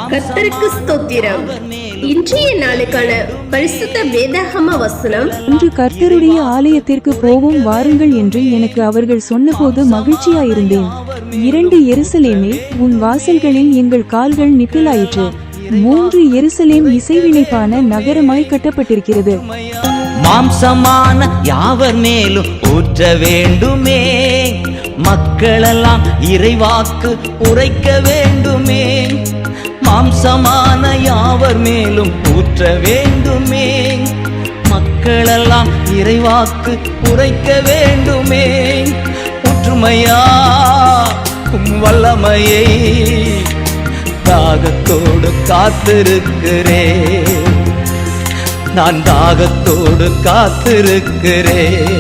கர்த்தருக்கு ஸ்தோத்திரம். இன்றைய நாளுக்கான பரிசுத்த வேதாகம வசனம்: இன்று கர்த்தருடைய ஆலயத்திற்கு போவோம் வாருங்கள் என்று எனக்கு அவர்கள் சொன்னபோது மகிழ்ச்சியாயிருந்தேன். 2 எருசலேமே, உன் வாசல்களில் எங்கள் கால்கள் நிற்கலாயிற்று. 3 எருசலேம் இசைவினைப்பான நகரமாய் கட்டப்பட்டிருக்கிறது. மாம்சமான யாவர் மேலும் ஊற்ற வேண்டுமே, மக்களெல்லாம் இறைவாக்கு உரைக்க வேண்டுமே. மாம்சமான யாவர் மேலும் ஊற்ற வேண்டுமே, மக்களெல்லாம் இறைவாக்கு உரைக்க வேண்டுமே. ஒற்றுமையா வல்லமையை தாகத்தோடு காத்திருக்கிறேன், நான் தாகத்தோடு காத்திருக்கிறேன்.